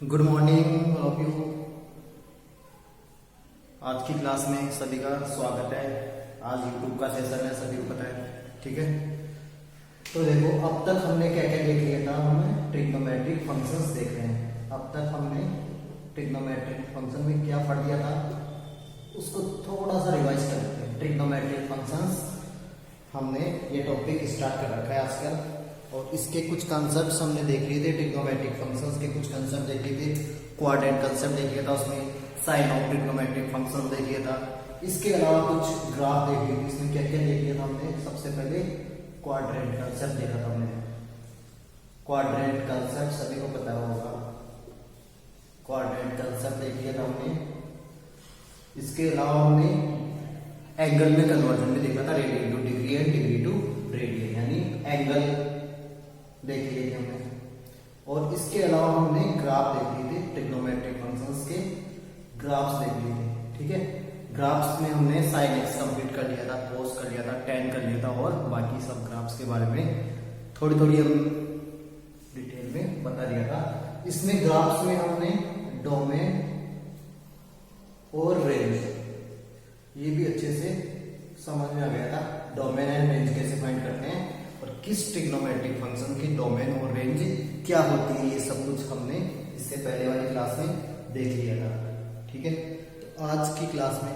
Good morning all of you. आज की class में सभी का स्वागत है। आज यूट्यूब का सेशन है, सभी को पता है, ठीक है। तो देखो, अब तक हमने क्या क्या देख लिया था। हमने ट्रिग्नोमेट्रिक फंक्शंस देख रहे हैं। अब तक हमने ट्रिग्नोमेट्रिक फंक्शन में क्या पढ़ लिया था, उसको थोड़ा सा रिवाइज कर लेते हैं। ट्रिग्नोमेट्रिक फंक्शंस हमने ये टॉपिक स्टार्ट कर रखा है आजकल, और इसके कुछ कंसेप्ट हमने देख लिए थे। ट्रिग्नोमेट्रिक फंक्शंस के कुछ कंसेप्ट देख लिए थे। क्वाड्रेंट कंसेप्ट देख लिया था, उसमें साइन ऑफ ट्रिग्नोमेट्रिक फंक्शन देख लिया था। इसके अलावा कुछ ग्राफ देख लिए थे। इसमें क्या क्या देख लिया था हमने। सबसे पहले क्वाड्रेंट कंसेप्ट देखा था हमने। क्वाड्रेंट कंसेप्ट सभी को पता होगा। क्वाड्रेंट कंसेप्ट देख लिया था हमने। इसके अलावा हमने एंगल में कन्वर्जन में देखा था, radian to degree and degree to radian, यानी एंगल देख लिए थे हमने। और इसके अलावा हमने ग्राफ देख लिए थे। ट्रिग्नोमेट्रिक फंक्शंस के ग्राफ्स देख लिए थे, ठीक है। ग्राफ्स में हमने साइन एक्स कंप्लीट कर लिया था, कोस कर लिया था, टेन कर लिया था, और बाकी सब ग्राफ्स के बारे में थोड़ी थोड़ी हम डिटेल में बता दिया था। इसमें ग्राफ्स में हमने डोमेन और रेंज ये भी अच्छे से समझ में आ गया था। डोमेन एंड रेंज कैसे फाइंड करते हैं और किस ट्रिग्नोमेट्रिक फंक्शन की डोमेन और रेंज क्या होती है, ये सब कुछ हमने इससे पहले वाली क्लास में देख लिया था, ठीक है। तो आज की क्लास में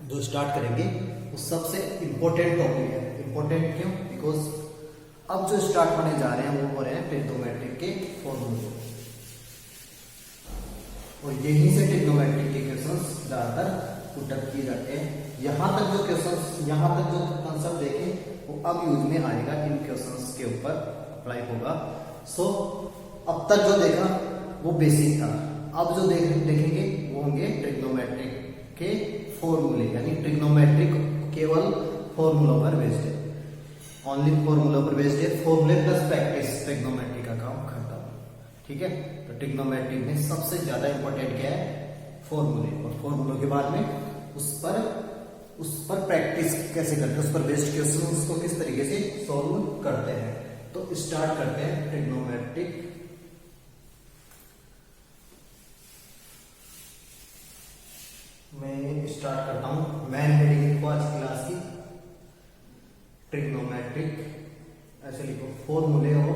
जो स्टार्ट करेंगे वो सबसे इंपॉर्टेंट टॉपिक है। इंपॉर्टेंट क्यों? बिकॉज अब जो स्टार्ट होने जा रहे हैं वो हो रहे हैं ट्रिग्नोमेट्रिक के फॉर्मूले, और यहीं से ट्रिग्नोमेट्रिक के क्वेश्चंस ज्यादातर पुटअप किए जाते हैं। यहां तक जो क्वेश्चंस, यहां तक जो कंसेप्ट देखे वो अब यूज में आएगा, इन क्वेश्चंस के ऊपर अप्लाई होगा। सो अब तक जो देखा वो बेसिक था। अब जो देखेंगे वो होंगे ट्रिग्नोमेट्रिक के फॉर्मूले, यानी ट्रिग्नोमेट्रिक केवल फॉर्मूला पर बेस्ड है, ओनली फॉर्मूला पर बेस्ड है। फॉर्मूले प्लस प्रैक्टिस ट्रिग्नोमेट्रिक का काम करता हूं, ठीक है। तो ट्रिग्नोमेट्रिक में सबसे ज्यादा इंपॉर्टेंट क्या है? फॉर्मूले, और फॉर्मूलों के बाद में उस पर प्रैक्टिस कैसे करते हैं, उस पर बेस्ड क्वेश्चंस को किस तरीके से सॉल्व करते हैं। तो स्टार्ट करते हैं ट्रिग्नोमेट्रिक। मैं स्टार्ट करता हूं, मैन हेडिंग लिखो आज क्लास की, ट्रिग्नोमेट्रिक ऐसे लिखो, फॉर्मूले ऑफ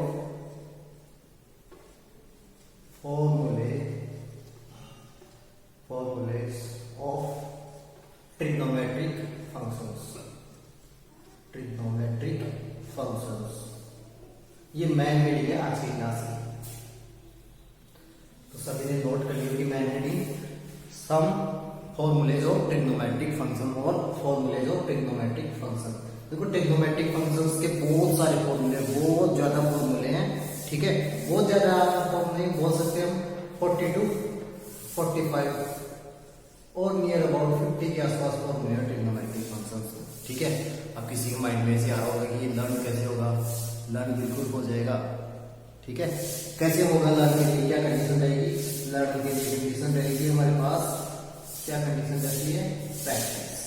ट्रिग्नोमेट्रिक फंक्शंस, ये मैन हेडिंग है आज की क्लास की। तो सभी ने नोट कर ली होगी main heading, some formulae of trigonometric function और फॉर्मूलेज ऑफ ट्रिग्नोमेट्रिक फंक्शन। देखो, ट्रिग्नोमेट्रिक फंक्शंस के बहुत सारे फॉर्मूले, बहुत ज्यादा फॉर्मूले हैं, ठीक है। बहुत ज्यादा फॉर्मूले बोल सकते हैं हम, 40 to 45 और नियर अबाउट 50 के आसपास फॉर्मूले हैं ट्रिग्नोमेट्रिक फंक्शंस, ठीक है। अब किसी के माइंड में से आ रहा होगा कि लर्न कैसे होगा। लर्न बिल्कुल हो जाएगा, ठीक है। कैसे होगा लर्न के लिए? क्या कंडीशन रहेगी? लर्न के लिए कंडीशन रहेगी हमारे पास, क्या कंडीशन रहती है? प्रैक्टिस।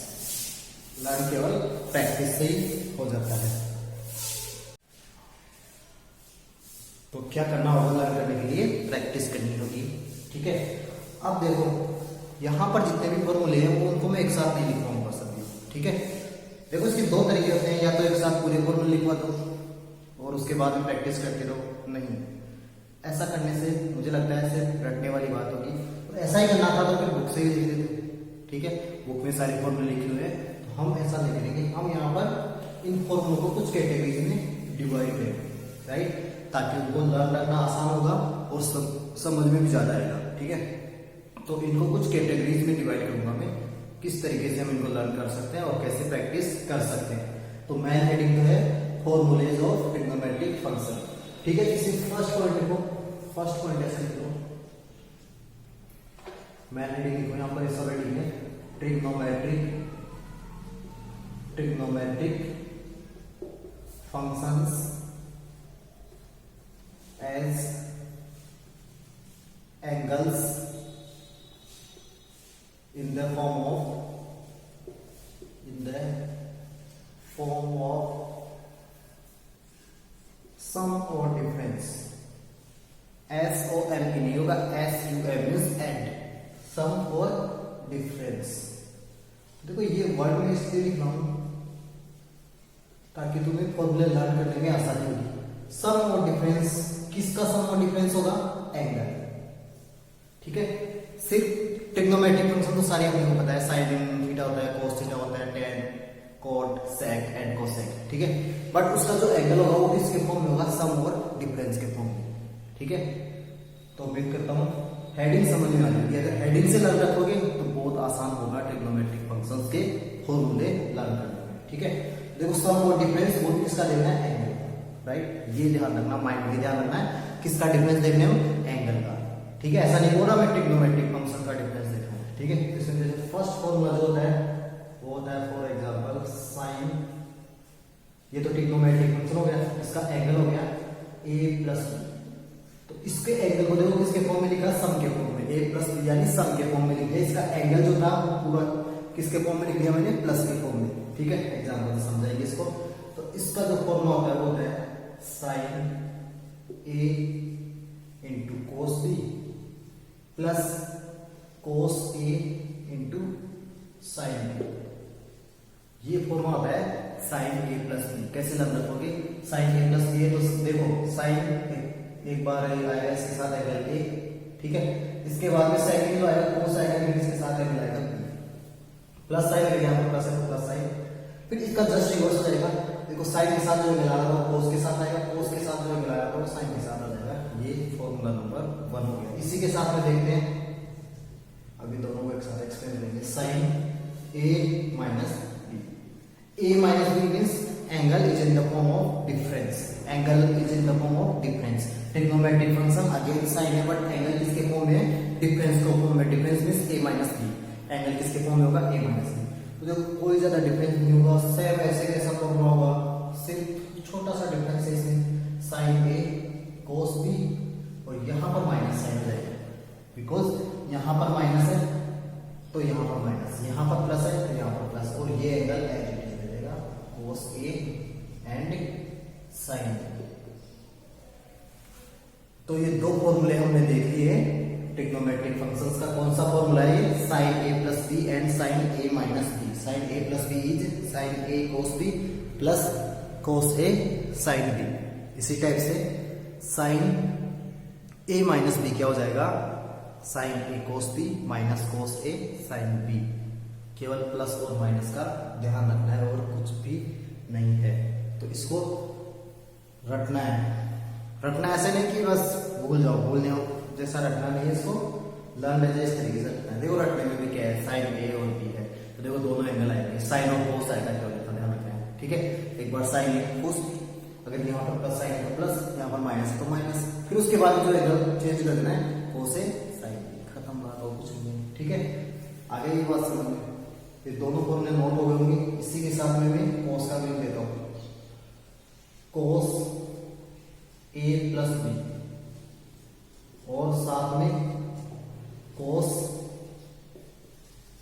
लर्न केवल प्रैक्टिस से ही हो जाता है। तो क्या करना होगा लर्न करने के लिए? प्रैक्टिस करनी होगी, ठीक है। अब देखो, यहां पर जितने भी फॉर्मूले हैं वो उनको मैं एक साथ नहीं लिख पाऊंगा सभी, ठीक है। देखो, इसके दो तरीके होते हैं, या तो एक साथ पूरे फॉर्मूले लिखवा दो और उसके बाद में प्रैक्टिस करते रहो। नहीं, ऐसा करने से मुझे लगता है सिर्फ रटने वाली बात होगी। तो ऐसा ही करना था तो फिर बुक से ही लिख देते, ठीक है। बुक में सारे फॉर्मूले लिखे हुए हैं, तो हम ऐसा नहीं करेंगे। हम यहाँ पर इन फॉर्मूलों को कुछ कैटेगरीज में डिवाइड करेंगे, राइट, ताकि उनको लर्न करना आसान होगा और समझ में भी ज्यादा आएगा, ठीक है। तो इनको कुछ कैटेगरीज में डिवाइड करूंगा मैं, किस तरीके से हम इनको लर्न कर सकते हैं और कैसे प्रैक्टिस कर सकते हैं। तो मैन हेडिंग जो है फॉर्मूलेज ऑफ ट्रिग्नोमेट्रिक फंक्शन, ठीक है। किसी फर्स्ट पॉइंट लिखो, फर्स्ट पॉइंट ऐसे लिखो, मैन हेडिंग लिखो, यहां पर सब हेडिंग है trigonometric functions as angles in the form of sum or difference। SOM की नहीं होगा, S एड मीन्स एड, सम और डिफरेंस। देखो ये वर्ड में इसलिए लिख रहा हूं ताकि तुम्हें फॉर्मूले लर्न करने में आसानी होगी। सम और डिफरेंस, किसका सम और डिफरेंस होगा? एंगल। ठीक है, सिर्फ ट्रिग्नोमेट्रिक फंक्शन तो सारे अपने को पता है, साइन थीटा होता है, कोस थीटा होता है, tan, cot, sec and cosec. ठीक है, बट उसका जो एंगल होगा वो किसके फॉर्म में होगा? सम और डिफरेंस के फॉर्म में। ठीक है, तो उम्मीद करता हूं हेडिंग समझ में आ जाएगी। अगर हेडिंग से लर्न रखोगे तो बहुत आसान होगा ट्रिग्नोमेट्रिक फंक्शंस के फॉर्मूले लर्न करने में। ठीक है, देखो सम और डिफरेंस वो किसका देखना है? Angle, right. ये ध्यान रखना, माइंड में ध्यान रखना है किसका डिफरेंस देखने में? एंगल का। ठीक है, ऐसा नहीं बोल रहा मैं ट्रिग्नोमेट्रिक फंक्शन का डिफरेंस देखना है। ठीक है, इसमें फर्स्ट फॉर्मूला जो होता है वो होता है फॉर एग्जांपल साइन, ये तो ट्रिग्नोमेट्रिक फंक्शन हो गया, इसका एंगल हो गया a प्लस बी। तो इसके एंगल को देखो किसके फॉर्म में लिखा? सम के फॉर्म में, a प्लस बी यानी सम के फॉर्म में लिख दिया। इसका एंगल जो था वो पूरा किसके फॉर्म में लिख दिया मैंने? प्लस के फॉर्म में। ठीक है, एग्जांपल से समझाएंगे इसको। तो इसका जो फॉर्मूला होता है वो होता है sine a into cos B plus cos a into sine B. ये फॉर्मूला होता है साइन ए प्लस बी। कैसे लर्न रखोगे? साइन ए प्लस बी, तो देखो साइन एक बार आएगा इसके साथ एंगल ए। ठीक है, इसके बाद में सेकंड जो आएगा कोस आएगा, फिर इसके साथ एंगल आएगा बी, प्लस साइन अगर यहाँ पर प्लस है तो प्लस साइन, फिर इसका जस्ट रिवर्स हो जाएगा। देखो साइन के साथ जो मिला रहा था कोस के साथ आएगा, कोस के साथ जो मिला रहा था वो साइन के साथ आ जाएगा। ये फॉर्मूला नंबर 1 हो गया। इसी के साथ में देखते हैं, अभी दोनों को एक साथ एक्सप्लेन करेंगे। Sine a minus B, a minus B means angle is in the form of difference, angle is in the form of difference. Trigonometric function again sine है बट एंगल किसके फॉर्म में है? डिफरेंस के form में। Difference means a minus B, angle किसके form में होगा? a minus B. तो देखो कोई ज्यादा डिफरेंस नहीं होगा, सेम ऐसे कैसा फॉर्मूला होगा, सिर्फ छोटा सा डिफरेंस है इसमें, साइन a कोस b और यहाँ पर माइनस साइन हो जाएगा, बिकॉज यहाँ पर माइनस है तो यहाँ पर माइनस, यहाँ पर प्लस है तो यहाँ पर प्लस, और ये एंगल एज इट इज मिलेगा कोस a एंड साइन a। तो ये दो फॉर्मूले हमने देख लिए ट्रिग्नोमेट्रिक फंक्शंस का। कौन सा फॉर्मूला है? Sine a plus B and sine a minus B. Sine a plus B is sine a cos b plus cos a sine b। इसी टाइप से साइन a माइनस बी क्या हो जाएगा? Sine a cos b minus cos a sine b। केवल plus और minus का ध्यान रखना है और कुछ भी नहीं है। तो इसको रटना है, रटना ऐसे नहीं कि बस भूल जाओ, भूलने हो जैसा रटना नहीं है, इसको लर्न है इस तरीके से रखना है। देखो रटने में भी क्या है, साइन a और b है तो देखो दोनों एंगल आएंगे, साइन और कोस आएगा, क्या होता है ध्यान रखना है। ठीक है, एक बार साइन a कोस b, अगर यहाँ पर प्लस साइन है तो प्लस, यहाँ पर माइनस तो माइनस, फिर उसके बाद जो एंगल चेंज कर देना है कोस a साइन b, खत्म बात और कुछ नहीं। ठीक है, आगे ये बात समझ में, ये दोनों फॉर्मूले नोट हो गए होंगे। इसी के साथ में मैं कोस का भी देता हूँ, कोस a प्लस बी और साथ में कोस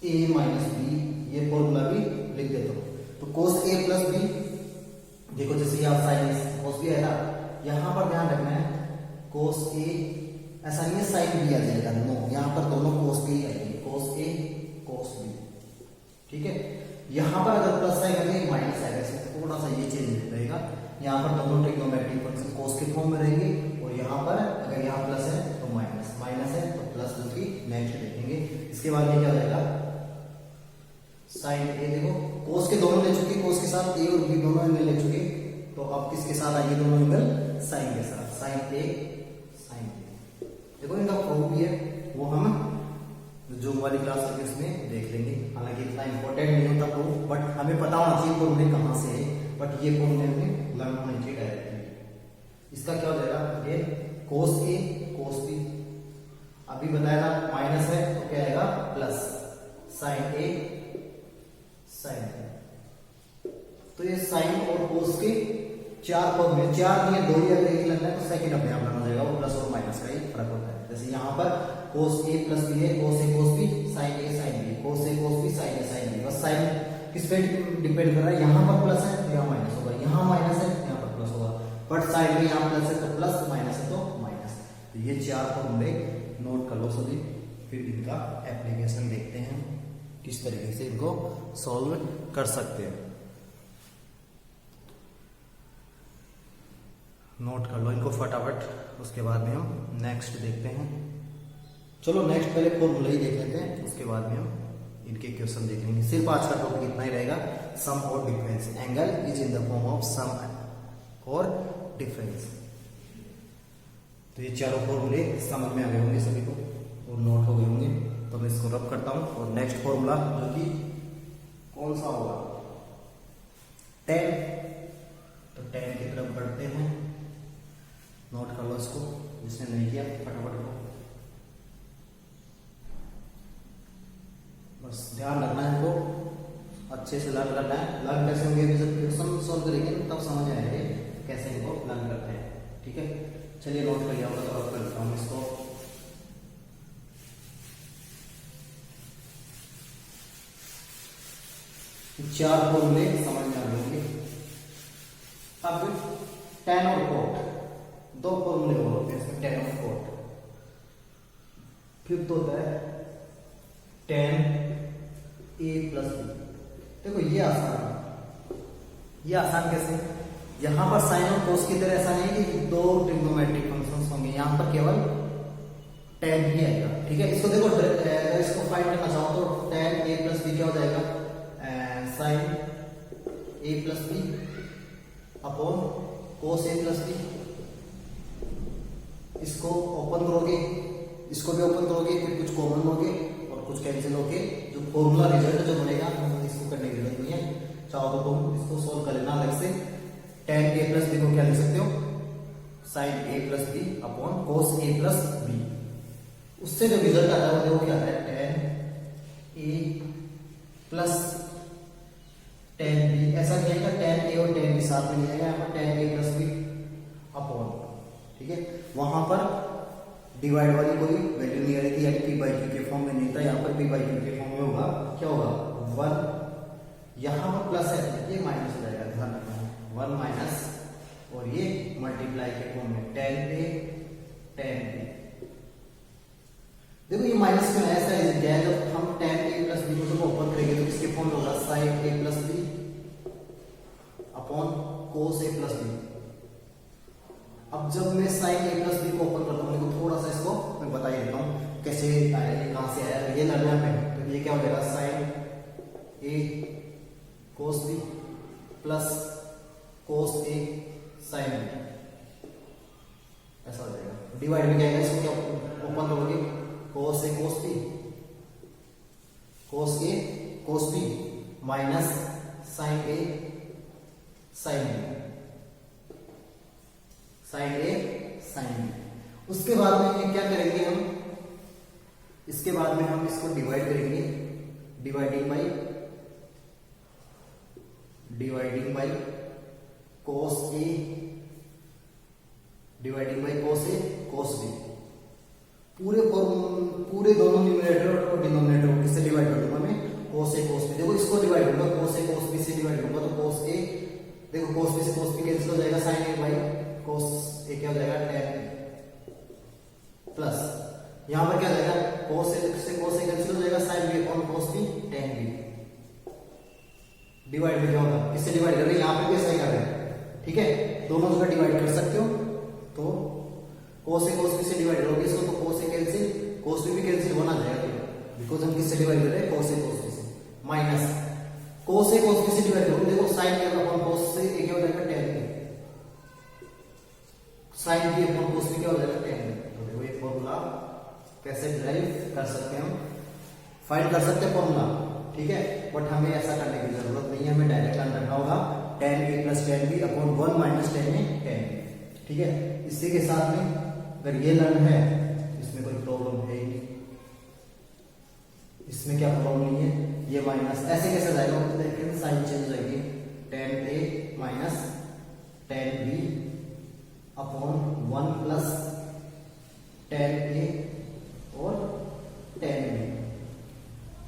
a माइनस बी, ये फॉर्मूला भी लिख देता हूं। तो कोस a प्लस बी, देखो जैसे आप साइन कोस बी है ना, यहां पर ध्यान रखना है कोस a, ऐसा नहीं है साइन बी आ जाएगा, नो, यहां पर दोनों कोस बी आएंगे, कोस a कोस b। ठीक है, यहां पर अगर प्लस आएगा तो माइनस आएगा, इसमें थोड़ा सा ये चेंज रहेगा। यहाँ पर दोनों ट्रिग्नोमेट्रिक फंक्शन कोस के फॉर्म में रहेंगे और यहाँ पर अगर यहाँ प्लस है तो माइनस, माइनस है तो प्लस, जो कि नेक्स्ट देखेंगे। इसके बाद ये क्या हो जाएगा? साइन a, देखो कोस के दोनों ले चुके, कोस के साथ a और b दोनों एंगल ले चुके, तो अब किसके साथ आएंगे दोनों एंगल? साइन के साथ, साइन a साइन b। देखो इनका प्रूफ भी है, वो हम जूम वाली क्लास होगी उसमें देख लेंगे। हालांकि इतना इंपॉर्टेंट नहीं होता प्रूफ, बट हमें पता होना चाहिए फॉर्मूले कहाँ से है, बट ये फॉर्मूले में लर्न होना चाहिए डायरेक्टली। इसका क्या हो जाएगा? ये कोस a कोस b, अभी बताया था माइनस है तो क्या आएगा? Plus, sine a sine b। तो ये साइन और कोस के चार फॉर्मूले, चार नहीं दो, या एक लगना है तो सेकंड अपने आप लर्न हो जाएगा, वो प्लस और माइनस का ही फर्क होता है। जैसे यहाँ पर कोस a प्लस बी है, cos a cos b sine a sine b, cos a cos b sine a sine b। बस साइन किस पे डिपेंड कर रहा है, यहाँ पर प्लस है तो यहाँ माइनस होगा, यहाँ माइनस है यहाँ पर प्लस होगा, बट साइन में यहाँ प्लस है तो प्लस, माइनस है तो माइनस। तो ये चार फॉर्मूले नोट कर लो सभी, फिर इनका एप्लीकेशन देखते हैं किस तरीके से इनको सॉल्व कर सकते हैं। नोट कर लो इनको फटाफट, उसके बाद में हम नेक्स्ट देखते हैं। चलो नेक्स्ट पहले फॉर्मूला ही देख लेते हैं, उसके बाद में हम इनके क्वेश्चन देख लेंगे। सिर्फ आज का टॉपिक इतना ही रहेगा, सम और difference. Angle is in the form of sum और डिफरेंस। तो ये चारों फॉर्मूले समझ में आ गए होंगे सभी को और नोट हो गए होंगे। तो मैं इसको रब करता हूं और नेक्स्ट फॉर्मूला जो कि कौन सा होगा, tan। तो tan की तरफ बढ़ते हैं, नोट कर लो इसको, जिसने नहीं किया फटाफट को। बस ध्यान रखना है इनको, अच्छे से लर्न करना है। लर्न कैसे होंगे, जब क्वेश्चन सॉल्व करेंगे तब समझ आएगा कैसे इनको लर्न करते हैं। ठीक है, चलिए नोट कर लिया होगा तो अब करता हूँ इसको। चार फॉर्मूले समझ में आ जाएंगे। अब tan और cot, दो फॉर्मूले होते हैं इसमें, tan और cot। फिर तो होता है tan a प्लस b। देखो ये आसान है, ये आसान कैसे, यहां पर साइन और कोस की तरह ऐसा नहीं है कि दो ट्रिग्नोमेट्रिक फंक्शंस होंगे, यहां पर केवल tan ही आएगा। ठीक है, इसको देखो, अगर इसको फाइंड करना चाहो तो tan a प्लस b क्या हो जाएगा, sine a plus b upon cos a plus b। इसको ओपन करोगे, इसको भी ओपन करोगे, फिर कुछ कॉमन लोगे और कुछ कैंसिल होगे, जो फॉर्मूला रिजल्ट जो बनेगा इसको करने की जरूरत नहीं है। चाहो तो तुम इसको सोल्व कर लेना अलग से। tan a प्लस b को क्या लिख सकते हो, sine a plus b upon cos a plus b। उससे जो रिजल्ट आता है वो क्या आता है, tan a plus tan b। ऐसा नहीं आएगा tan a और tan b साथ में नहीं आएगा, यहाँ पर tan a plus b upon. ठीक है, वहां पर डिवाइड वाली कोई वैल्यू नहीं आ रही थी, यानी p बाई q के फॉर्म में नहीं था, यहाँ पर p बाई q के फॉर्म में होगा। क्या होगा, 1, यहाँ पर प्लस है ये माइनस हो जाएगा, ध्यान रखना है, 1 माइनस और ये मल्टीप्लाई के फॉर्म में tan a tan b। देखो ये माइनस में ऐसा है, जब हम tan a प्लस b को ओपन करेंगे तो इसके फॉर्म में होगा sin a plus b upon cos a plus b। अब जब मैं sin a प्लस b को ओपन करता हूँ, तो थोड़ा सा इसको मैं बता ही देता हूँ कैसे आया, ये कहां से आया, ये लर्नर में। तो ये क्या हो जाएगा, sin a cos b plus cos a sin b, ऐसा हो जाएगा। डिवाइड में क्या आएगा, इसको क्या ओपन करोगे, cos a cos b, cos a cos b minus sin a sin b, sin a sin b। उसके बाद में ये क्या करेंगे हम, इसके बाद में हम इसको डिवाइड करेंगे, dividing by cos a dividing by cos a cos b। पूरे दोनों न्यूमरेटर और डिनोमिनेटर को किससे डिवाइड कर दूंगा मैं, cos a cos b। देखो इसको डिवाइड करूंगा, cos a cos b से डिवाइड करूंगा तो cos a, देखो cos b से cos b कैंसिल हो जाएगा, sin a by cos a क्या हो जाएगा, tan a प्लस यहां पर क्या हो जाएगा, cos a से cos a कैंसिल हो जाएगा, sin b upon cos b tan b। Divide में क्या होगा, किससे डिवाइड कर रहे हैं, यहां पे भी ऐसा ही कर रहे हैं। ठीक है, दोनों जगह डिवाइड कर सकते हो। तो cos a cos b से डिवाइड करोगे इसको तो cos a cancel, cos b भी कैंसिल होना जाएगा, बिकॉज हम किससे डिवाइड कर रहे हैं, cos a cos b से। Minus cos a cos b से डिवाइड करोगे, देखो sin a अपॉन cos से क्या हो जाएगा, tan a, sin b upon cos b क्या हो जाएगा, tan a। तो देखो ये फॉर्मूला कैसे डिराइव कर सकते हैं, हम फाइंड कर सकते हैं फॉर्मूला। ठीक है, बट हमें ऐसा करने की जरूरत नहीं है, हमें डायरेक्ट लर्न करना होगा tan a plus tan b upon 1 minus tan a tan b। ठीक है, इसी के साथ में अगर ये लर्न है इसमें कोई प्रॉब्लम है ही नहीं, इसमें क्या प्रॉब्लम नहीं है। ये माइनस ऐसे कैसे जाएगा, तो देखिए साइन चेंज हो जाएगी, tan a minus tan b upon 1 plus tan a और tan b।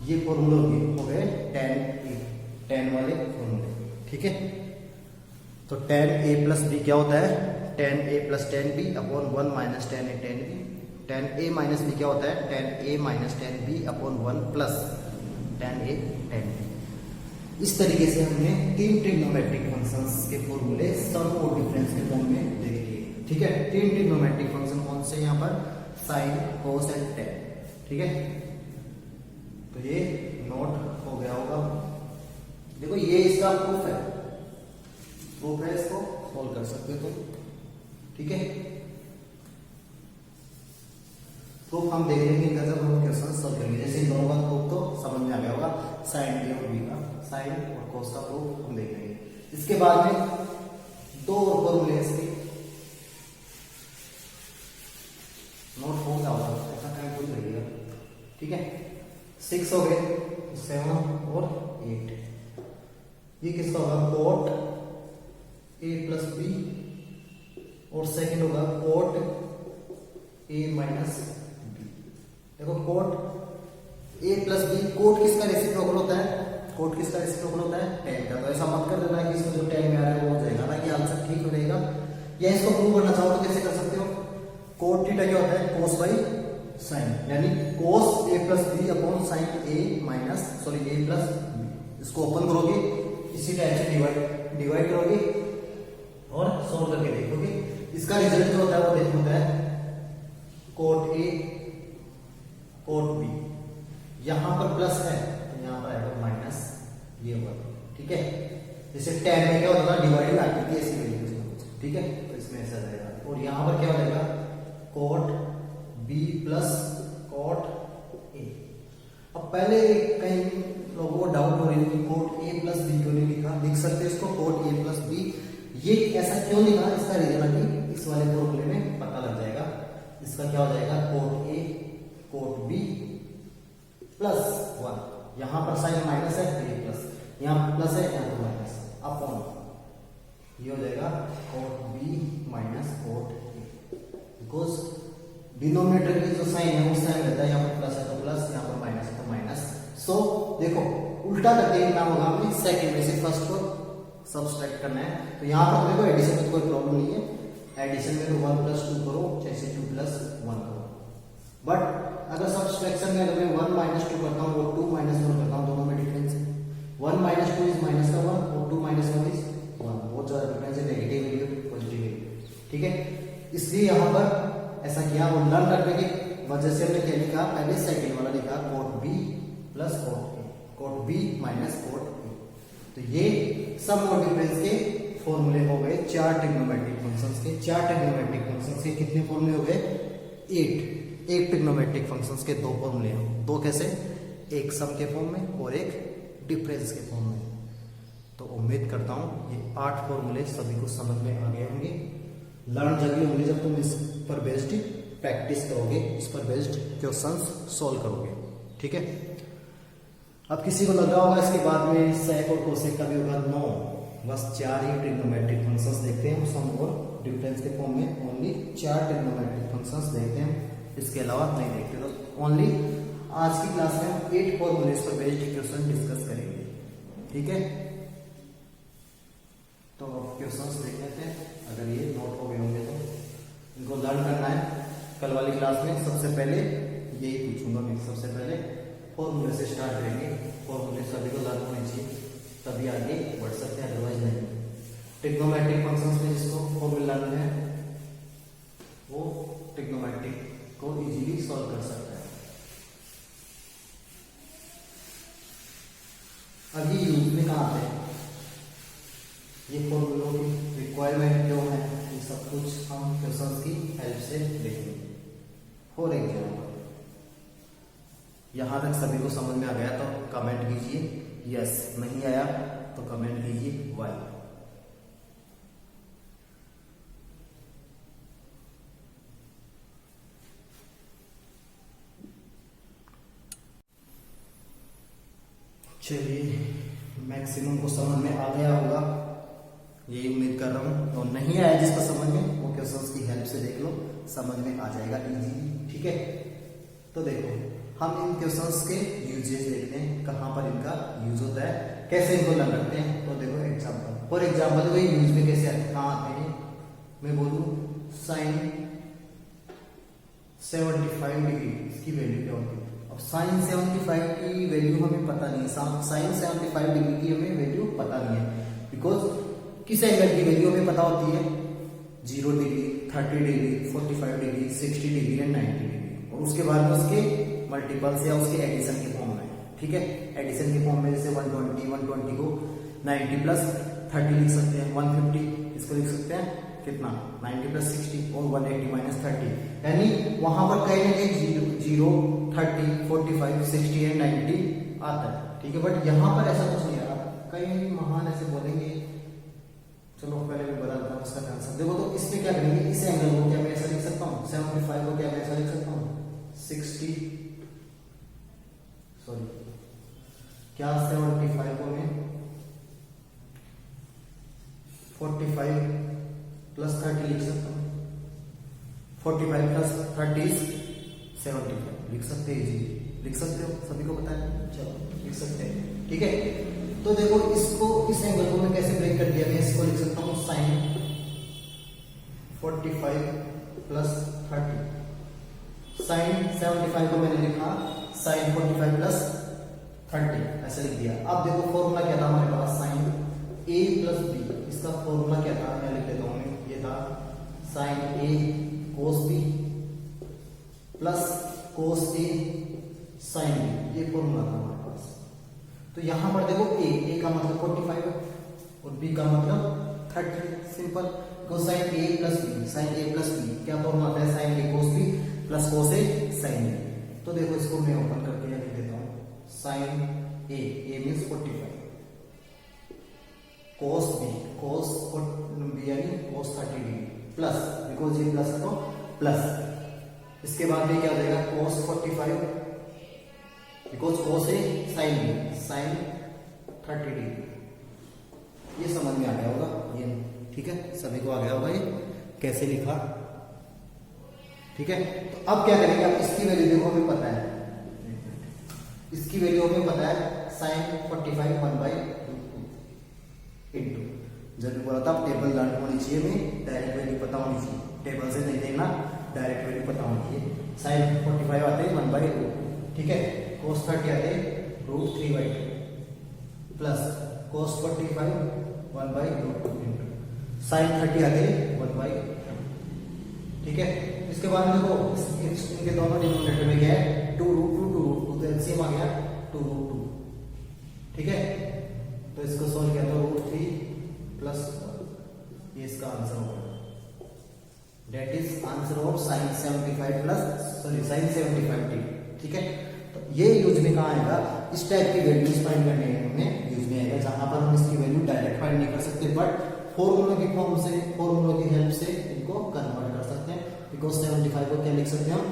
ये फॉर्मूले हो गए tan वाले फॉर्मूले। ठीक है, तो tan a प्लस b क्या होता है, tan a plus tan b upon 1 minus tan a tan b। Tan A minus B क्या होता है, tan A minus tan B upon 1 plus tan A tan B. इस तरीके से हमने तीन ट्रिग्नोमेट्रिक फंक्शंस के फॉर्मूले सम और डिफरेंस के फॉर्म में देख लिए। ठीक है, तीन ट्रिग्नोमेट्रिक फंक्शन कौन से यहाँ पर, साइन, कोस एंड टेन। ठीक है, तो ये नोट हो गया होगा। देखो ये इसका प्रूफ है, इसको सॉल्व कर सकते हो तुम। ठीक है, प्रूफ हम देख लेंगे इनका जब हम क्वेश्चन सॉल्व करेंगे। जैसे इन दोनों का प्रूफ तो समझ में आ गया होगा, साइन ए और बी का, साइन और कोस का प्रूफ हम देख लेंगे। इसके बाद में दो और फॉर्मूले हैं इसके, नोट हो जाओगा, ऐसा टाइम कोई लगेगा। ठीक है, 6 हो गए, 7 और 8। ये किसका होगा, कोट ए प्लस बी, और सेकंड होगा कोट ए माइनस बी। देखो cot A plus B, cot किसका रेसिप्रोकल होता है, कोट किसका रेसिप्रोकल होता है, टेन का। तो ऐसा मत कर देना कि इसमें जो टेन में आ रहा है वो हो जाएगा ना, कि आंसर ठीक हो जाएगा। या इसको प्रूव करना चाहो तो कैसे कर सकते हो, कोट थीटा क्या होता है, कोस बाई साइन, यानी कोस ए प्लस बी अपॉन साइन ए माइनस ए प्लस बी। इसको ओपन करोगे, इसी टाइप से डिवाइड करोगे और सॉल्व करके देखोगे। इसका रिजल्ट जो होता है वो होता है कोट ए कोट बी। यहां पर प्लस है तो यहां पर आएगा माइनस, ये होगा। ठीक है, जैसे टेन में क्या होता है, डिवाइड आती थी ऐसी वैल्यू। ठीक है, तो इसमें ऐसा जाएगा। और यहां पर क्या हो जाएगा, cot B plus cot A. अब पहले कहीं लोगों को डाउट हो रही है कि कोट ए प्लस बी क्यों नहीं लिखा, लिख सकते हैं इसको कोट ए प्लस बी। ये ऐसा क्यों लिखा, इसका रीजन अभी इस वाले फॉर्मूले में पता लग जाएगा। इसका क्या हो जाएगा, cot A cot B plus 1। यहां पर साइन माइनस है तो ये प्लस, यहां प्लस है यहां पर माइनस, अपॉन ये हो जाएगा cot B minus cot A. Because denominator की जो साइन है उस साइन रहता है, यहाँ पर प्लस है तो प्लस, यहाँ पर माइनस है तो माइनस। सो देखो उल्टा करके लिखना होगा हमें, सेकंड में से फर्स्ट को सब्सट्रैक्ट करना है। तो यहाँ पर देखो एडिशन में तो कोई प्रॉब्लम नहीं है, एडिशन में तो 1 प्लस 2 करो, जैसे 2 प्लस 1 करो। बट अगर सब्सट्रैक्शन में अगर मैं 1 माइनस 2 करता हूँ और 2 माइनस 1 करता हूँ, दोनों में डिफरेंस है। 1 माइनस 2 इज माइनस का 1 और 2 माइनस 1 इज 1। बहुत ज्यादा डिफरेंस है, नेगेटिव वैल्यू पॉजिटिव वैल्यू। ठीक है, इसलिए यहाँ पर ऐसा किया, वो लर्न करने की वजह से हमने क्या लिखा, पहले सेकंड वाला लिखा cot B plus cot A, cot B minus cot A. तो ये सम और डिफरेंस के फॉर्मूले हो गए चार ट्रिग्नोमेट्रिक फंक्शंस के। चार ट्रिग्नोमेट्रिक फंक्शंस के कितने फॉर्मूले हो गए, 8। एक ट्रिग्नोमेट्रिक फंक्शंस के दो फॉर्मूले हैं, दो कैसे, एक सम के फॉर्म में और एक डिफरेंस के फॉर्म में। तो उम्मीद करता हूं ये 8 फॉर्मूले सभी को समझ में आ गए होंगे। लर्न जल्दी होंगे जब तुम इस पर बेस्ड प्रैक्टिस करोगे, इस पर बेस्ड क्वेश्चंस सॉल्व करोगे। ठीक है, अब किसी को लग रहा होगा इसके बाद में सेक और कोसेक का भी होगा, नो, बस 4 ही ट्रिग्नोमेट्रिक फंक्शंस देखते हैं सम और डिफरेंस के फॉर्म में। ओनली 4 ट्रिग्नोमेट्रिक फंक्शंस देखते हैं, इसके अलावा नहीं देखते। तो ओनली आज की क्लास में हम 8 फॉर्मूलेस पर बेस्ड क्वेश्चन डिस्कस करेंगे। ठीक है, तो क्वेश्चंस देख लेते हैं। अगर ये नोट हो गए होंगे तो इनको लर्न करना है। कल वाली क्लास में सबसे पहले यही पूछूंगा मैं, सबसे पहले फॉर्मूले से स्टार्ट करेंगे। फॉर्मूले सभी को लर्न होने चाहिए, तभी आगे बढ़ सकते हैं, अदरवाइज नहीं। ट्रिग्नोमेट्रिक फंक्शंस में जिसको फॉर्मूले लर्न है वो ट्रिग्नोमेट्रिक को इजीली सॉल्व कर सकता है। अब ये यूज में कहाँ आते हैं, ये फॉर्मूलों की रिक्वायरमेंट क्यों है, ये सब कुछ हम क्वेश्चंस की हेल्प से देखेंगे। फॉर एग्जाम्पल, यहां तक सभी को समझ में आ गया तो कमेंट कीजिए यस, नहीं आया तो कमेंट कीजिए वाई। चलिए, मैक्सिमम को समझ में आ गया होगा, यही उम्मीद कर रहा हूं। तो नहीं आया जिसको समझ में, वो क्वेश्चंस की हेल्प से देख लो, समझ में आ जाएगा इजीली। ठीक है, तो देखो हम इन क्वेश्चंस के यूजेस देखते हैं, कहां पर इनका यूज होता है, कैसे इनको लर्न करते हैं। तो देखो एग्जांपल, फॉर एग्जांपल देखो यूज में कैसे आते हैं, कहां आते हैं। मैं बोलूं साइन 75 डिग्री इसकी वैल्यू क्या होती है। अब साइन 75 की वैल्यू हमें पता नहीं है, साइन 75 डिग्री की हमें वैल्यू पता नहीं है, बिकॉज किस एंगल की वैल्यू हमें पता होती है, 0 degree, 30 degree, 45 degree, 60 degree and 90 degree, और उसके बाद में उसके मल्टीपल्स या उसके एडिशन के फॉर्म में, ठीक है, एडिशन के फॉर्म में जैसे 120 को 90 प्लस 30 लिख सकते हैं, 150 इसको लिख सकते हैं कितना 90 प्लस 60 और 180 माइनस 30, यानी वहां पर कहीं ना कहीं 0, 30, 45, 60 एंड 90 आता है, ठीक है, बट यहाँ पर ऐसा कुछ नहीं आ रहा। कई महान ऐसे बोलेंगे, चलो पहले मैं बता देता हूँ इसका आंसर। देखो तो इसमें क्या करेंगे, इस एंगल को क्या मैं ऐसा लिख सकता हूँ, 75 को क्या मैं ऐसा लिख सकता हूँ 60, सॉरी क्या 75 को मैं 45 प्लस 30 लिख सकता हूँ, 45 प्लस 30 75 लिख सकते हैं जी, लिख सकते हो, सभी को पता है, चलो लिख सकते हैं, ठीक है। तो देखो इसको, इस एंगल को मैं कैसे ब्रेक कर दिया, मैं इसको लिख सकता हूँ साइन 45 प्लस 30, साइन 75 को मैंने लिखा साइन 45 प्लस 30 ऐसे लिख दिया। अब देखो फॉर्मूला क्या था हमारे पास, साइन a प्लस बी, इसका फॉर्मूला क्या था, मैं लिख देता हूँ, ये था sine a cos b plus cos a sine b, ये फॉर्मूला था हमारे पास। तो यहां पर देखो a का मतलब 45 है और b का मतलब 30, simple, cosine a plus b, sine a plus b क्या फॉर्मूला है, sine a cos b plus cos a sine a। तो देखो इसको मैं ओपन करके लिख देता हूं, sine a means 45, cos b यानी कोस 30 डिग्री प्लस, बिकॉज ये प्लस है तो प्लस, इसके बाद में क्या हो जाएगा कोस 45, बिकॉज कोस है साइन b, साइन 30 डिग्री। ये समझ में आ गया होगा ये, ठीक है, सभी को आ गया होगा ये कैसे लिखा, ठीक है। तो अब क्या करेंगे, अब इसकी वैल्यू देखो हमें पता है, इसकी वैल्यू हमें पता है साइन 45 1/2 इंटू, जब भी बोला था टेबल लर्न होनी चाहिए, में डायरेक्ट वैल्यू पता होनी चाहिए, टेबल से नहीं देखना, डायरेक्ट वैल्यू पता होनी चाहिए। साइन 45 आते हैं 1/2, ठीक है, कोस 30 आते हैं √3/2 प्लस कोस 45 1/2 इंटू साइन 30 आते हैं 1/2, ठीक है। इसके बाद देखो इनके दोनों डिनोमिनेटर में क्या है 2√2 तो एलसीएम आ गया 2√2, ठीक है। तो इसको सॉल्व किया तो √3 प्लस ये इसका आंसर होगा, that is answer of sine 75 plus sorry sine 75 टी, ठीक है। तो ये यूज में कहाँ आएगा, इस टाइप की वैल्यूज फाइंड करने में यूज में आएगा, जहां पर हम इसकी वैल्यू डायरेक्ट फाइंड नहीं कर सकते, बट फॉर्मूला की फॉर्म से, फॉर्मूला की हेल्प से इनको कन्वर्ट कर सकते हैं, बिकॉज 75 को क्या लिख सकते हैं हम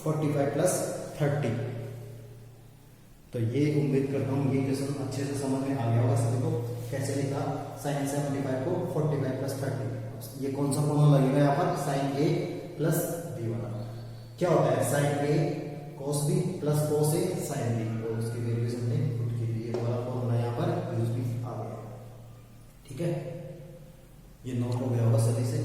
45 प्लस 30। तो ये उम्मीद करता हूँ ये क्वेश्चन अच्छे से समझ में आ गया होगा सभी को, कैसे लिखा साइन 75 को 45 प्लस 30। ये कौन सा फॉर्मूला लगेगा यहाँ पर, साइन a प्लस b वाला, क्या होता है sine a cos b plus cos a sine b, और उसकी वैल्यूज हमने पुट की थी, ये वाला फॉर्मूला यहाँ पर यूज भी आ गया, ठीक है। ये नोट हो गया होगा सभी से।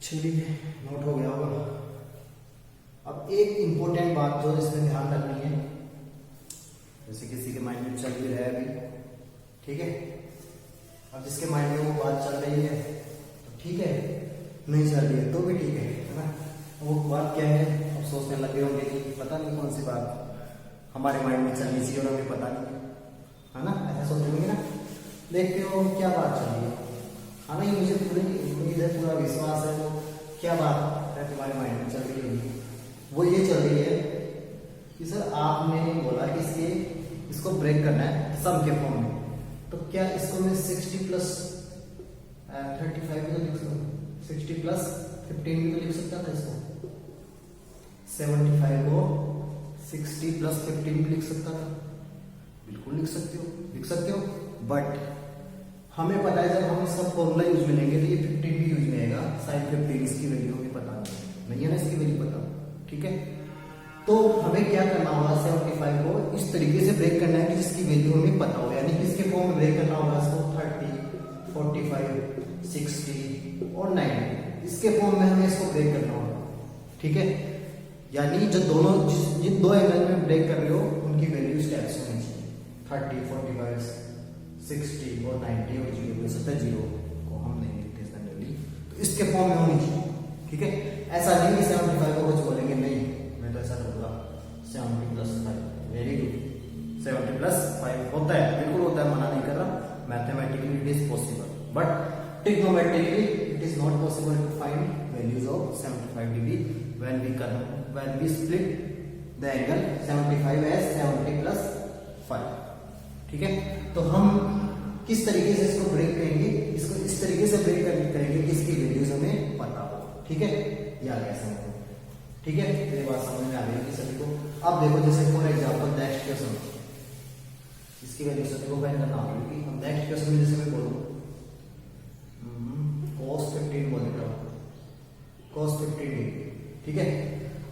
चलिए नोट हो गया होगा। अब एक इंपॉर्टेंट बात जो इसमें ध्यान रखनी है, जैसे किसी के माइंड में चल भी रहा है अभी, ठीक है, अब जिसके माइंड में वो बात चल रही है तो ठीक है, नहीं चल रही है तो भी ठीक है ना। वो बात क्या है, अब सोचने लगे होंगे कि पता नहीं कौन सी बात हमारे माइंड में चलनी चाहिए और हमें पता नहीं है ना, ऐसा सोचेंगे ना। देखते हो क्या बात चल रही है, हाँ नहीं, मुझे पूरी उम्मीद है, पूरा विश्वास है, वो क्या बात है तुम्हारे माइंड में चल रही होगी, वो ये चल रही है कि सर आपने बोला कि इसको ब्रेक करना है सम के फॉर्म में, तो क्या इसको मैं 60 प्लस 35 भी तो लिख सकता, 60 प्लस 15 भी तो लिख सकता था इसको, 75 को 60 प्लस 15 भी लिख सकता था, बिल्कुल लिख सकते हो, बट हमें पता है जब हम इसका फॉर्मूला यूज में लेंगे तो ये 15 भी यूज में आएगा, साइन 15 इसकी वैल्यू हमें पता नहीं है ना, इसकी वैल्यू पता, ठीक है। तो हमें क्या करना होगा, 75 को इस तरीके से ब्रेक करना है कि जिसकी वैल्यू हमें पता हो, यानी किसके फॉर्म में ब्रेक करना होगा इसको 30 45, 60 और 90, इसके फॉर्म में हमें इसको ब्रेक करना होगा। ठीक है, यानी जो दोनों जिन दो एंगल में ब्रेक कर रहे हो उनकी वैल्यू स्टेप्स होनी चाहिए, 30, 45, 60 और 90 और 0 हो सकता है, 0 को हम नहीं लिखते जनरली, तो इसके फॉर्म में होनी चाहिए। ठीक है, ऐसा नहीं कि 75 को कुछ बोलेंगे, नहीं, मैं तो ऐसा करूँगा 70 + 5, वेरी गुड, 70 + 5 होता है, बिल्कुल होता है, मना नहीं कर रहा, mathematically it is possible, but trigonometrically it is not possible to find values of 75 degree when we split the angle 75 as 70 + 5। ठीक है, तो हम किस तरीके से इसको ब्रेक करेंगे, इसको इस तरीके से ब्रेक करेंगे कि इसकी वैल्यूज हमें पता हो। ठीक है, ये आ गया समझ में। ठीक है, ये बात समझ में आ गई सभी को। अब देखो, जैसे फॉर एग्जांपल नेक्स्ट क्वेश्चन, इसकी वैल्यू सभी को फाइंड करना होगी, क्योंकि हम नेक्स्ट क्वेश्चन में जैसे मैं बोलूं cos 15 बोल देता हूँ, cos 15 डिग्री। ठीक है,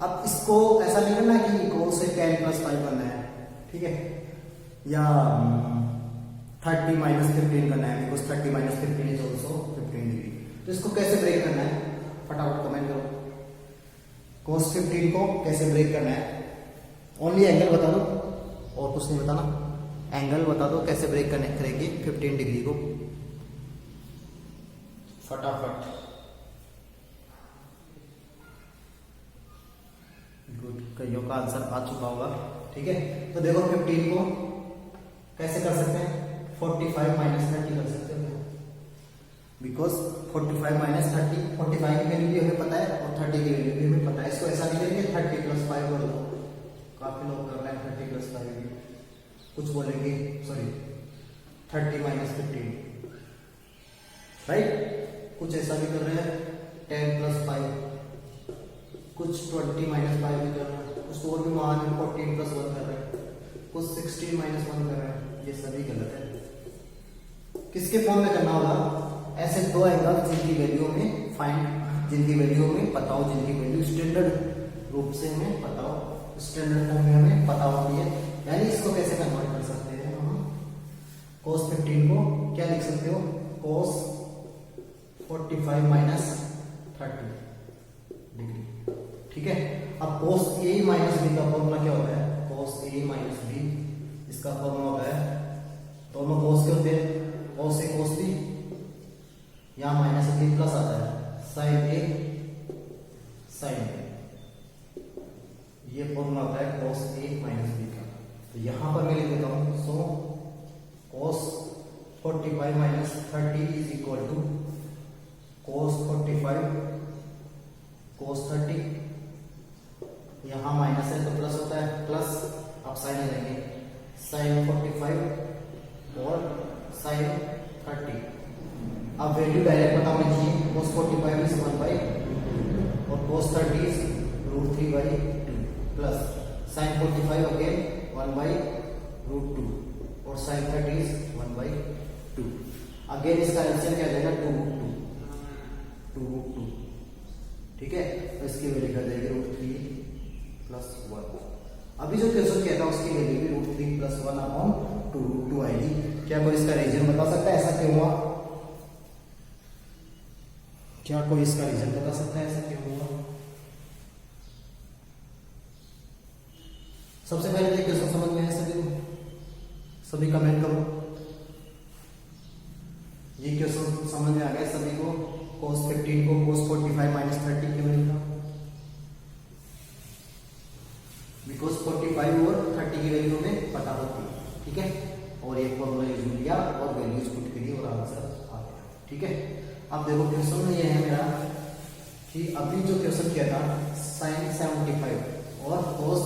अब इसको ऐसा नहीं करना कि cos से 10 + 5 करना है, ठीक है, या 30 - 15 करना है, बिकॉज 30 - 15 इज ऑल्सो 15 डिग्री। तो इसको कैसे ब्रेक करना है, फटाफट कमेंट करो। cos 15 को कैसे ब्रेक करना है, ओनली एंगल बता दो और कुछ नहीं बताना, एंगल बता दो कैसे ब्रेक करेंगे 15 डिग्री को, फटाफट। गुड, कईयों का आंसर आ चुका होगा। ठीक है, तो देखो 15 को कैसे कर सकते हैं, 45 - 30 कर सकते हैं, बिकॉज 45 - 30, 45 की वैल्यू भी हमें पता है और 30 की वैल्यू भी हमें पता है। इसको ऐसा नहीं करेंगे 30 + 5 कर दो, काफी लोग कर रहे हैं 30 + 5 भी, कुछ बोलेंगे सॉरी 30 - 15, राइट, कुछ ऐसा भी कर रहे हैं 10 + 5, कुछ 20 - 5 भी कर रहे हैं, कुछ और भी मान 14 + 1 कर रहे हैं, कुछ 16 - 1 कर रहे हैं, ये सभी गलत है। किसके फॉर्म में करना होगा, ऐसे दो एंगल जिनकी वैल्यू हमें जिनकी वैल्यू हमें पता हो, जिनकी वैल्यू स्टैंडर्ड रूप से हमें पता हो, स्टैंडर्ड फॉर्म में हमें पता होती है। यानी इसको कैसे कन्वर्ट कर सकते हैं हम, cos 15 को क्या लिख सकते हो, cos 45 - 30 डिग्री। ठीक है, अब cos A - B का फॉर्मूला क्या होता है, cos A - B, इसका फॉर्मूला होता है, दोनों cos के होते हैं, cos A cos B, यहाँ माइनस से प्लस आता है, sin A sin B, ये फॉर्मूला होता है cos A - B का। तो यहां पर मैं लिख देता हूं, so cos 45 - 30 is equal to cos 45 cos 30, यहां माइनस है तो प्लस होता है, प्लस अब साइन लेंगे, sin 45 और sin 30। अब वैल्यू डायरेक्ट पता होनी चाहिए, cos 45 इज 1 और cos 30 is √3/2 plus sin 45 again 1/√2 और sin 30 इज 1/2। अगेन इसका एलसीएम क्या जाएगा, 2√2। ठीक है, तो इसकी वैल्यू क्या जाएगी, √3 + 1। अभी जो क्वेश्चन किया था उसकी वैल्यू भी √3 + 1/2 आएगी। क्या कोई इसका रीजन बता सकता है ऐसा क्यों हुआ, क्या कोई इसका रीजन बता सकता है ऐसा क्यों हुआ? सबसे पहले तो क्वेश्चन समझ में है सभी को, सभी कमेंट करो, ये क्वेश्चन समझ में आ गया सभी को, cos 15 को cos 45 - 30 क्यों लिखा, बिकॉज 45 और 30 की वैल्यू हमें पता होती है। ठीक है, और एक फॉर्मूला यूज लिया और वैल्यूज पुट करी और आंसर आ गया। ठीक है, अब देखो क्वेश्चन में ये है मेरा कि अभी जो क्वेश्चन किया था sin 75 और cos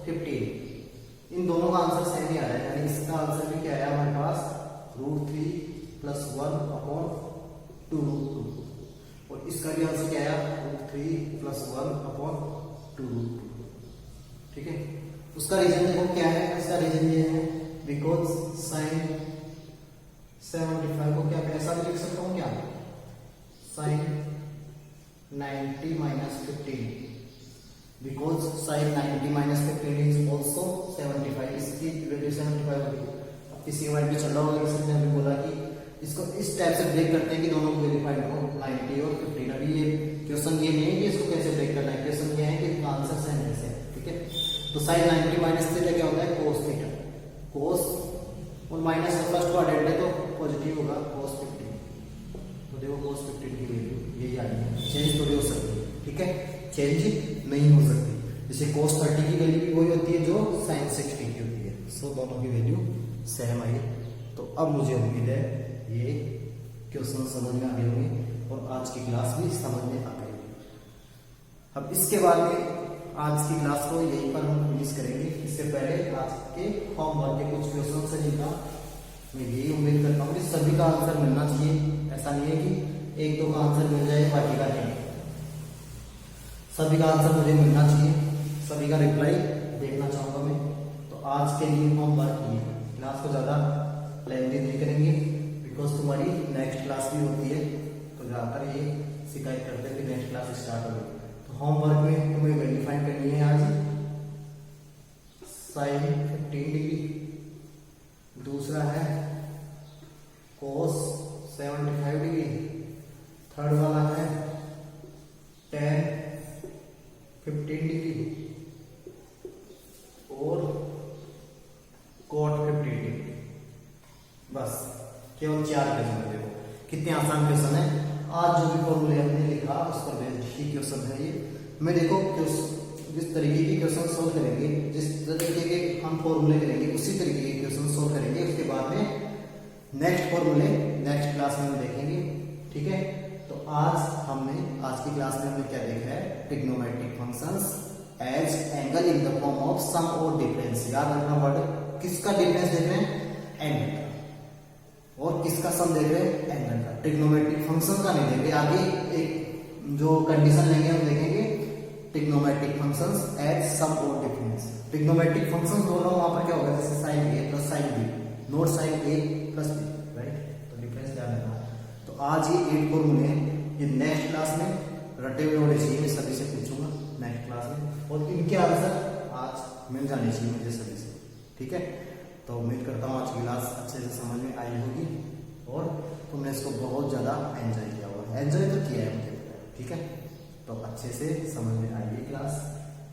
15, इन दोनों का आंसर सेम ही आ रहा है, यानी इसका आंसर भी क्या आया हमारे पास, √3 + 1/2√2 और इसका भी आंसर क्या आया, √3 + 1/2√2। ठीक है, उसका रीजन देखो क्या है, इसका रीजन ये है बिकॉज sin 75 को क्या ऐसा भी लिख सकता हूँ क्या, sin 90 - 15, because sin 90 - 15 is also 75, इसकी वैल्यू 75 होगी। अब किसी वाइट भी चल रहा होगा, किसी ने भी बोला कि इसको इस टाइप से ब्रेक करते हैं कि दोनों वेरीफाइड हो 90 और 15। अभी ये क्वेश्चन ये नहीं है कि इसको कैसे ब्रेक करना है, क्वेश्चन ये है कि इसका आंसर सेम कैसे है, ठीक है। तो साइन 90 माइनस थीटा क्या होता है, कोस थीटा। कोस और माइनस का फर्स्ट क्वाड्रेंट है तो पॉजिटिव होगा कोस 15। तो देखो कोस 15 की वैल्यू यही आई है, चेंज थोड़ी हो सकती है, ठीक है, चेंज नहीं हो सकती। जैसे कोस 30 की वैल्यू भी वही होती है जो साइन 60 की होती है। सो दोनों की वैल्यू सेम आई। तो अब मुझे उम्मीद है ये क्वेश्चन समझ में आ गए होंगे और आज की क्लास भी समझ में आ गई। अब इसके बाद में आज की क्लास को यहीं पर हम फिनिश करेंगे। इससे पहले आज के होमवर्क के कुछ क्वेश्चन से जिनका मैं यही उम्मीद करता हूँ कि सभी का आंसर मिलना चाहिए। ऐसा नहीं है कि एक दो का आंसर मिल जाए बाकी का नहीं, सभी का आंसर मुझे मिलना चाहिए, सभी का रिप्लाई देखना चाहूंगा मैं। तो आज के लिए होमवर्क ये, क्लास को ज्यादा लेंथी नहीं करेंगे बिकॉज तुम्हारी नेक्स्ट क्लास भी होती है, तो ज्यादातर ये शिकायत करते हैं कि नेक्स्ट क्लास स्टार्ट हो गई। तो होमवर्क में तुम्हें वेरीफाई करनी है आज साइन 15 डिग्री, दूसरा है कोस 75 डिग्री, थर्ड वाला है tan 15 डिग्री और cot 15 डिग्री। बस केवल 4 क्वेश्चन। देखो कितने आसान क्वेश्चन है। आज जो भी फॉर्मूले हमने लिखा उस पर बेस्ड क्वेश्चन है ये। मैं देखो जिस तरीके के क्वेश्चन सोल्व करेंगे, जिस तरीके के हम फॉर्मूले करेंगे उसी तरीके के क्वेश्चन सोल्व करेंगे। उसके बाद में नेक्स्ट फॉर्मूले नेक्स्ट क्लास में हम देखेंगे, ठीक है। तो आज की क्लास में हमने क्या देखा है, trigonometric functions as angle in the form of sum और डिफरेंस। याद रखना वर्ड, किसका डिफरेंस देख रहे हैं, एंगल का, और किसका सम देख रहे हैं, एंगल का। ट्रिग्नोमेट्रिक फंक्शन का नहीं देख रहे। आगे एक जो कंडीशन लेंगे हम देखेंगे ट्रिग्नोमेट्रिक फंक्शंस एज सम और डिफरेंस। ट्रिग्नोमेट्रिक फंक्शंस बोल रहा हूं, वहां पर क्या होगा, जैसे sine A plus sine B, not sine A plus B, right. तो डिफरेंस ध्यान रखना। तो आज ये 8 फॉर्मूले हैं, ये नेक्स्ट क्लास में रटे हुए होने चाहिए, मैं सभी से पूछूंगा नेक्स्ट क्लास में, और इनके आंसर आज मिल जाने चाहिए मुझे सभी से, ठीक है। तो उम्मीद करता हूँ आज की क्लास अच्छे से समझ में आई होगी और तुमने इसको बहुत ज्यादा एंजॉय किया होगा। एंजॉय तो किया है मुझे, ठीक है। तो अच्छे से समझ में आई है क्लास।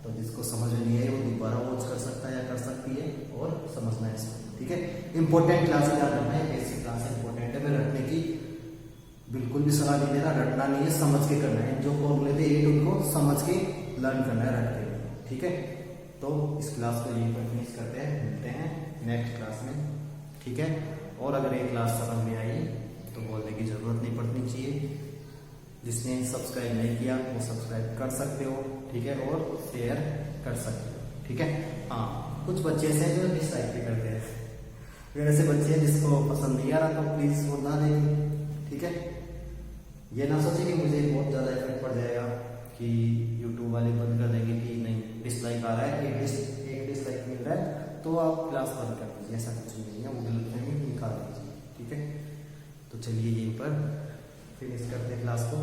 तो जिसको समझ में नहीं आई वो दोबारा वॉच कर सकता है या कर सकती है और समझना है इसको, ठीक है। इंपॉर्टेंट क्लास याद रखना है, बेसिक क्लास इंपॉर्टेंट है। मैं रटने की बिल्कुल भी सलाह नहीं दे रहा, रटना नहीं है, समझ के करना है। जो फॉर्मूले थे 8 उनको समझ के लर्न करना है, रट के, ठीक है। तो इस क्लास को यहीं पर फिनिश करते हैं, मिलते हैं नेक्स्ट क्लास में, ठीक है। और अगर ये क्लास समझ में आई तो बोलने की जरूरत नहीं पड़नी चाहिए। जिसने सब्सक्राइब नहीं किया वो सब्सक्राइब कर सकते हो, ठीक है, और शेयर कर सकते हो, ठीक है। हाँ, कुछ बच्चे ऐसे हैं जो डिसलाइक भी करते हैं, मेरे से बच्चे हैं जिसको पसंद नहीं आ रहा तो प्लीज वो ना देखें, ठीक है। ये ना सोचे कि मुझे बहुत ज्यादा इफेक्ट पड़ जाएगा कि यूट्यूब वाले बंद कर देंगे कि नहीं डिसलाइक आ रहा है, एक डिसलाइक मिल रहा है तो आप क्लास बंद कर दीजिए। ऐसा कुछ नहीं है, वो गलतफहमी निकाल दीजिए, ठीक है। तो चलिए यहीं पर फिनिश करते हैं क्लास को।